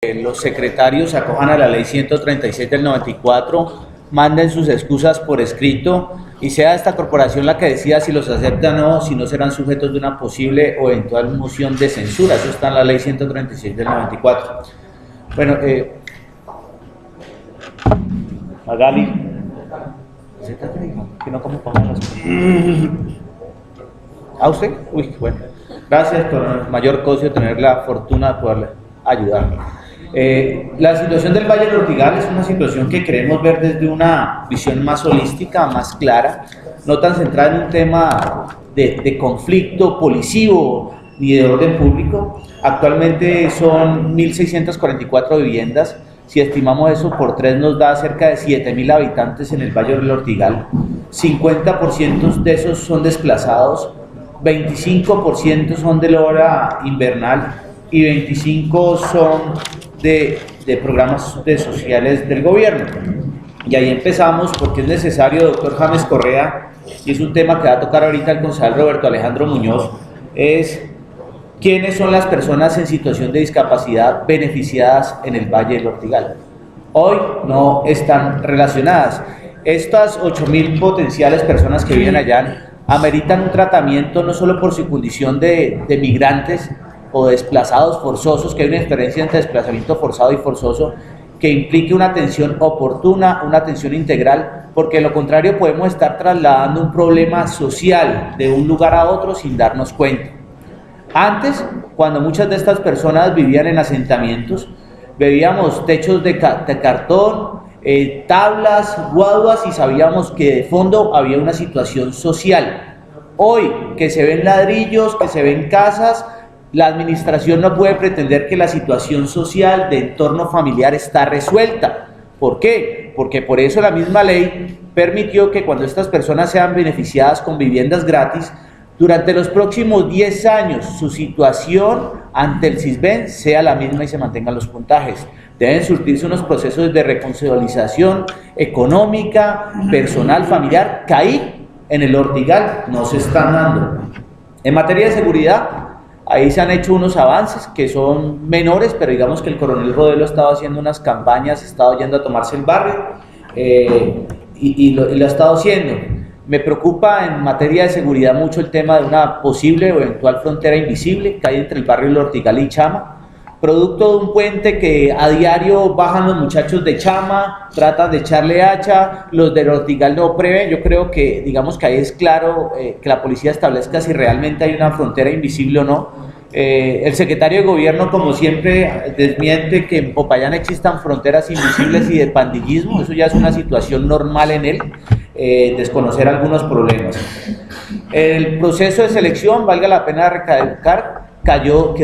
Los secretarios acojan a la ley 136 del 94, manden sus excusas por escrito y sea esta corporación la que decida si los aceptan o no, si no serán sujetos de una posible o eventual moción de censura. Eso está en la ley 136 del 94. Bueno, Magali, que no como palabras. ¿A usted? Uy, bueno. Gracias por el mayor costo tener la fortuna de poderle ayudar. La situación del Valle del Ortigal es una situación que queremos ver desde una visión más holística, más clara, no tan centrada en un tema de conflicto policivo ni de orden público. Actualmente son 1.644 viviendas. Si estimamos eso por 3 nos da cerca de 7.000 habitantes en el Valle del Ortigal. 50% de esos son desplazados, 25% son de la hora invernal y 25% son de programas sociales del gobierno. Y ahí empezamos porque es necesario, doctor James Correa, y es un tema que va a tocar ahorita el concejal Roberto Alejandro Muñoz, es quiénes son las personas en situación de discapacidad beneficiadas en el Valle del Ortigal. Hoy no están relacionadas. Estas 8.000 potenciales personas que viven allá ameritan un tratamiento no solo por su condición de migrantes o desplazados forzosos, que hay una diferencia entre desplazamiento forzado y forzoso, que implique una atención oportuna, una atención integral, porque de lo contrario podemos estar trasladando un problema social de un lugar a otro sin darnos cuenta. Antes, cuando muchas de estas personas vivían en asentamientos, veíamos techos de cartón, tablas, guaduas y sabíamos que de fondo había una situación social. Hoy, que se ven ladrillos, que se ven casas, la administración no puede pretender que la situación social de entorno familiar está resuelta. ¿Por qué? Porque por eso la misma ley permitió que cuando estas personas sean beneficiadas con viviendas gratis, durante los próximos 10 años su situación ante el Sisbén sea la misma y se mantengan los puntajes. Deben surtirse unos procesos de reconciliación económica, personal, familiar, que ahí en el Ortigal no se están dando. En materia de seguridad, ahí se han hecho unos avances que son menores, pero digamos que el coronel Rodelo ha estado haciendo unas campañas, ha estado yendo a tomarse el barrio y lo ha estado haciendo. Me preocupa en materia de seguridad mucho el tema de una posible o eventual frontera invisible que hay entre el barrio El Ortigal y Chama, producto de un puente que a diario bajan los muchachos de Chama, tratan de echarle hacha, los del Ortigal no prevén. Yo creo que, digamos que ahí es claro que la policía establezca si realmente hay una frontera invisible o no. El secretario de gobierno, como siempre, desmiente que en Popayán existan fronteras invisibles y de pandillismo. Eso ya es una situación normal en él, desconocer algunos problemas. El proceso de selección, valga la pena recalcar, quedó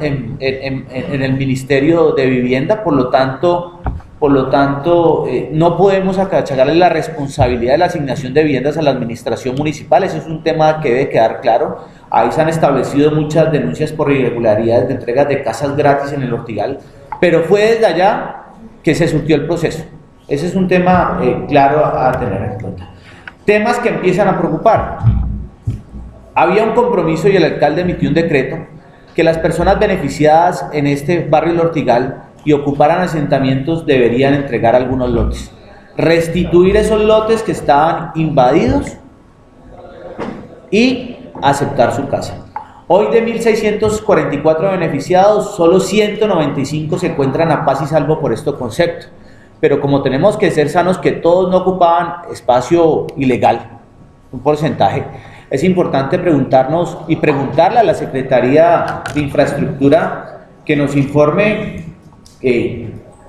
en el Ministerio de Vivienda, por lo tanto no podemos achacarle la responsabilidad de la asignación de viviendas a la administración municipal. Ese es un tema que debe quedar claro. Ahí se han establecido muchas denuncias por irregularidades de entregas de casas gratis en el Ortigal, pero fue desde allá que se surtió el proceso. Ese es un tema claro a tener en cuenta. Temas que empiezan a preocupar. Había un compromiso y el alcalde emitió un decreto que las personas beneficiadas en este barrio del Ortigal y ocuparan asentamientos deberían entregar algunos lotes, restituir esos lotes que estaban invadidos y aceptar su casa. Hoy de 1.644 beneficiados, solo 195 se encuentran a paz y salvo por este concepto, pero como tenemos que ser sanos que todos no ocupaban espacio ilegal, un porcentaje, es importante preguntarnos y preguntarle a la Secretaría de Infraestructura que nos informe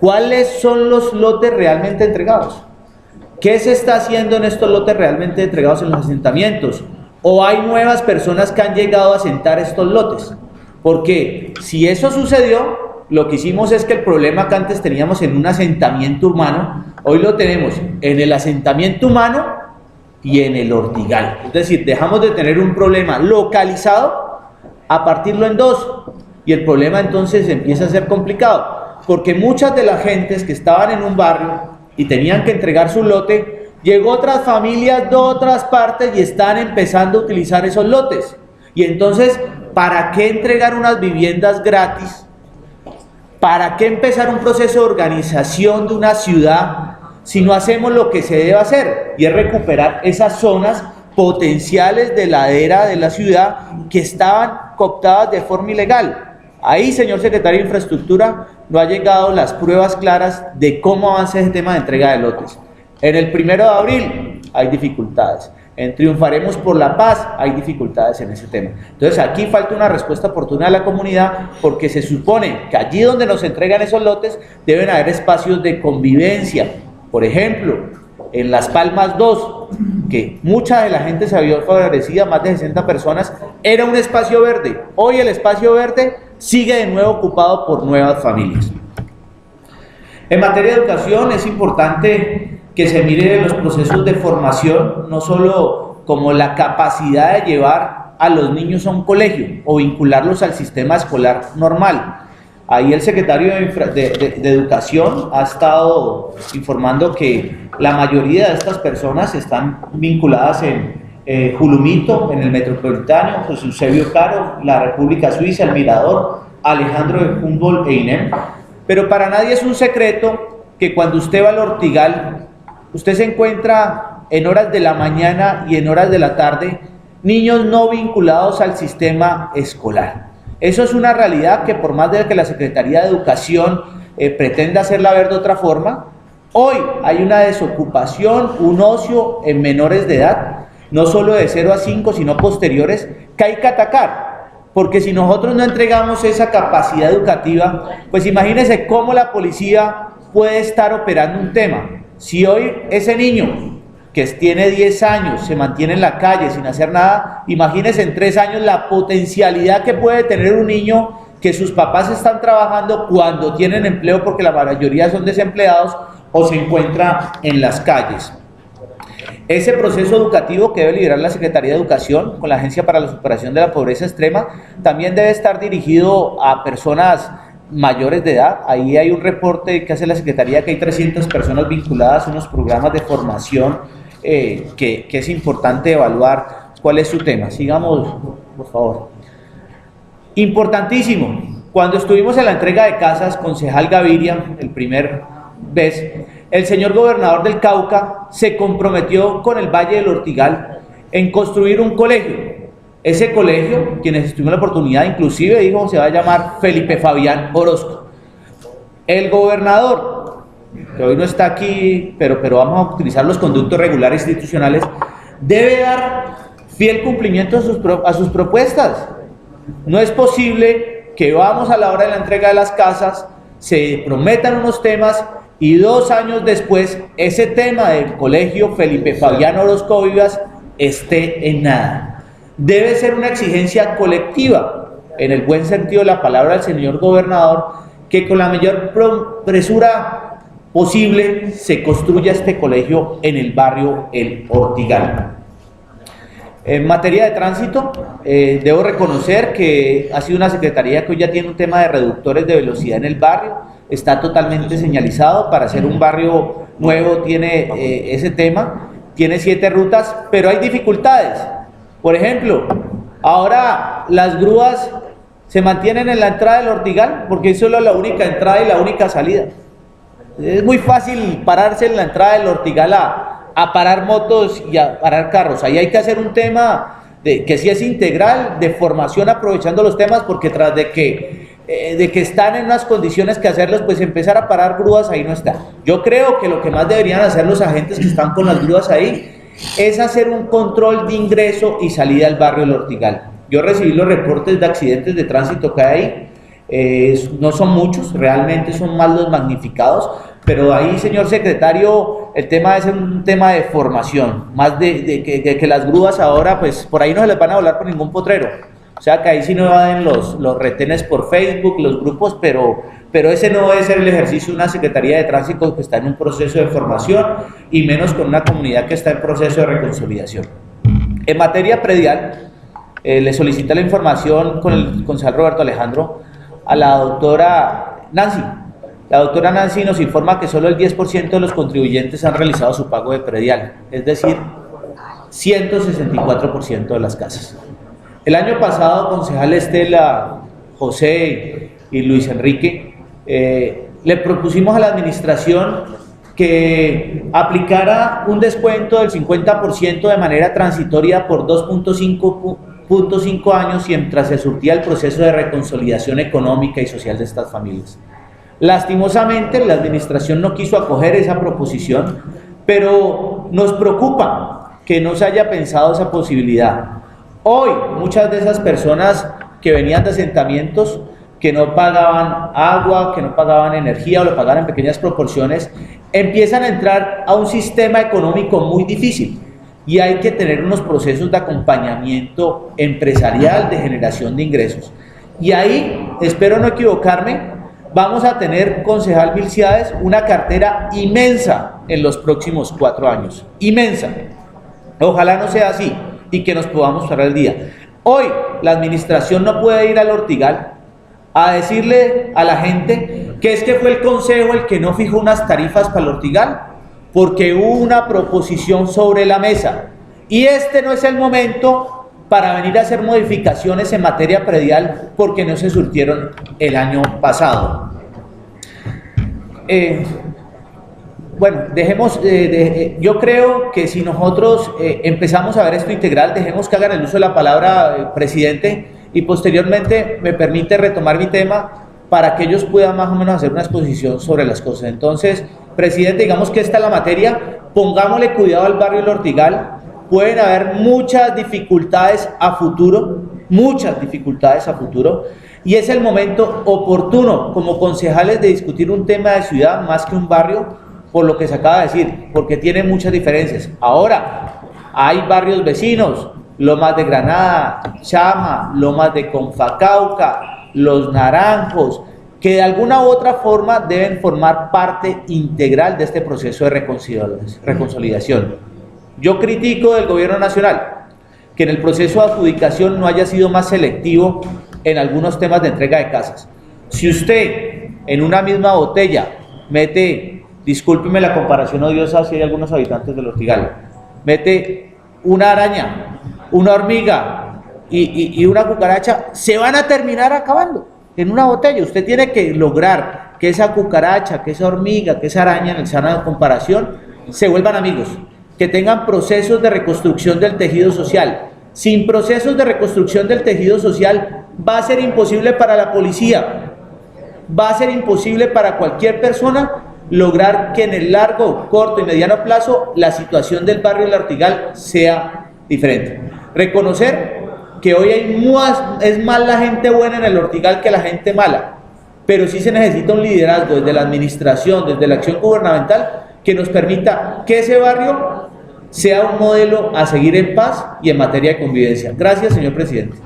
cuáles son los lotes realmente entregados. ¿Qué se está haciendo en estos lotes realmente entregados en los asentamientos? ¿O hay nuevas personas que han llegado a asentar estos lotes? Porque si eso sucedió, lo que hicimos es que el problema que antes teníamos en un asentamiento humano, hoy lo tenemos en el asentamiento humano y en el Ortigal. Es decir, dejamos de tener un problema localizado a partirlo en dos, y el problema entonces empieza a ser complicado, porque muchas de las gentes que estaban en un barrio y tenían que entregar su lote, llegó otras familias de otras partes y están empezando a utilizar esos lotes. Y entonces, ¿para qué entregar unas viviendas gratis ¿Para qué empezar un proceso de organización de una ciudad si no hacemos lo que se debe hacer? Y es recuperar esas zonas potenciales de ladera de la ciudad que estaban cooptadas de forma ilegal. Ahí, señor secretario de Infraestructura, no ha llegado las pruebas claras de cómo avanza ese tema de entrega de lotes. En el 1 de abril hay dificultades. En Triunfaremos por la Paz hay dificultades en ese tema. Entonces aquí falta una respuesta oportuna de la comunidad, porque se supone que allí donde nos entregan esos lotes deben haber espacios de convivencia. Por ejemplo, en Las Palmas 2, que mucha de la gente se vio favorecida, más de 60 personas, era un espacio verde. Hoy el espacio verde sigue de nuevo ocupado por nuevas familias. En materia de educación es importante que se mire los procesos de formación, no solo como la capacidad de llevar a los niños a un colegio o vincularlos al sistema escolar normal. Ahí el secretario de Educación ha estado informando que la mayoría de estas personas están vinculadas en Julumito, en el Metropolitano, José Eusebio Caro, la República Suiza, el Mirador, Alejandro de Humboldt e INEM. Pero para nadie es un secreto que cuando usted va al Ortigal, usted se encuentra en horas de la mañana y en horas de la tarde niños no vinculados al sistema escolar. Eso es una realidad que por más de que la Secretaría de Educación pretenda hacerla ver de otra forma, hoy hay una desocupación, un ocio en menores de edad, no solo de 0 a 5, sino posteriores, que hay que atacar. Porque si nosotros no entregamos esa capacidad educativa, pues imagínense cómo la policía puede estar operando un tema. Si hoy ese niño que tiene 10 años se mantiene en la calle sin hacer nada, imagínense en 3 años la potencialidad que puede tener un niño que sus papás están trabajando cuando tienen empleo, porque la mayoría son desempleados, o se encuentra en las calles. Ese proceso educativo que debe liderar la Secretaría de Educación con la Agencia para la Superación de la Pobreza Extrema también debe estar dirigido a personas mayores de edad. Ahí hay un reporte que hace la Secretaría que hay 300 personas vinculadas a unos programas de formación que es importante evaluar cuál es su tema. Sigamos, por favor. Importantísimo, cuando estuvimos en la entrega de casas, concejal Gaviria, el primer vez, el señor gobernador del Cauca se comprometió con el Valle del Ortigal en construir un colegio. Ese colegio, quienes tuvimos la oportunidad, inclusive dijo, se va a llamar Felipe Fabián Orozco. El gobernador, que hoy no está aquí, pero vamos a utilizar los conductos regulares institucionales, debe dar fiel cumplimiento a sus propuestas. No es posible que vamos a la hora de la entrega de las casas, se prometan unos temas y 2 años después ese tema del colegio Felipe Fabián Orozco Vivas esté en nada. Debe ser una exigencia colectiva, en el buen sentido de la palabra del señor gobernador, que con la mayor presura posible se construya este colegio en el barrio El Ortigal. En materia de tránsito, debo reconocer que ha sido una secretaría que hoy ya tiene un tema de reductores de velocidad en el barrio, está totalmente señalizado. Para ser un barrio nuevo tiene ese tema, tiene 7 rutas, pero hay dificultades. Por ejemplo, ahora las grúas se mantienen en la entrada del Ortigal porque es solo la única entrada y la única salida. Es muy fácil pararse en la entrada del Ortigal a parar motos y a parar carros. Ahí hay que hacer un tema que sí es integral, de formación, aprovechando los temas, porque tras de que están en unas condiciones que hacerlos, pues empezar a parar grúas ahí no está. Yo creo que lo que más deberían hacer los agentes que están con las grúas ahí es hacer un control de ingreso y salida al barrio del Ortigal. Yo recibí los reportes de accidentes de tránsito que hay ahí, no son muchos, realmente son más los magnificados, pero ahí, señor secretario, el tema es un tema de formación, más de que las grúas ahora, pues por ahí no se les van a volar por ningún potrero. O sea que ahí sí no van los retenes por Facebook, los grupos, pero ese no debe ser el ejercicio de una Secretaría de Tránsito que está en un proceso de formación, y menos con una comunidad que está en proceso de reconsolidación. En materia predial, le solicita la información con el concejal Roberto Alejandro a la doctora Nancy. La doctora Nancy nos informa que solo el 10% de los contribuyentes han realizado su pago de predial, es decir, 164% de las casas. El año pasado, concejal Estela, José y Luis Enrique, le propusimos a la administración que aplicara un descuento del 50% de manera transitoria por 2.5 años mientras se surtía el proceso de reconsolidación económica y social de estas familias. Lastimosamente, la administración no quiso acoger esa proposición, pero nos preocupa que no se haya pensado esa posibilidad. Hoy, muchas de esas personas que venían de asentamientos, que no pagaban agua, que no pagaban energía o lo pagaban en pequeñas proporciones, empiezan a entrar a un sistema económico muy difícil y hay que tener unos procesos de acompañamiento empresarial, de generación de ingresos. Y ahí, espero no equivocarme, vamos a tener, concejal Milciades, una cartera inmensa en los próximos 4 años, inmensa. Ojalá no sea así y que nos podamos parar el día. Hoy la administración no puede ir al Ortigal a decirle a la gente que es que fue el consejo el que no fijó unas tarifas para el Ortigal, porque hubo una proposición sobre la mesa y este no es el momento para venir a hacer modificaciones en materia predial porque no se surtieron el año pasado. Bueno, dejemos, yo creo que si nosotros empezamos a ver esto integral, dejemos que hagan el uso de la palabra, presidente, y posteriormente me permite retomar mi tema para que ellos puedan más o menos hacer una exposición sobre las cosas. Entonces, presidente, digamos que esta es la materia, pongámosle cuidado al barrio del Ortigal. Pueden haber muchas dificultades a futuro, y es el momento oportuno como concejales de discutir un tema de ciudad más que un barrio, por lo que se acaba de decir, porque tiene muchas diferencias. Ahora, hay barrios vecinos, Lomas de Granada, Chama, Lomas de Confacauca, Los Naranjos, que de alguna u otra forma deben formar parte integral de este proceso de reconsolidación. Yo critico del gobierno nacional que en el proceso de adjudicación no haya sido más selectivo en algunos temas de entrega de casas. Si usted en una misma botella mete, discúlpeme la comparación odiosa si hay algunos habitantes del Ortigal, mete una araña, una hormiga y una cucaracha, se van a terminar acabando en una botella. Usted tiene que lograr que esa cucaracha, que esa hormiga, que esa araña, en sana comparación, se vuelvan amigos, que tengan procesos de reconstrucción del tejido social. Sin procesos de reconstrucción del tejido social va a ser imposible para la policía, va a ser imposible para cualquier persona lograr que en el largo, corto y mediano plazo la situación del barrio del Ortigal sea diferente. Reconocer que hoy es más la gente buena en el Ortigal que la gente mala, pero sí se necesita un liderazgo desde la administración, desde la acción gubernamental, que nos permita que ese barrio sea un modelo a seguir en paz y en materia de convivencia. Gracias, señor presidente.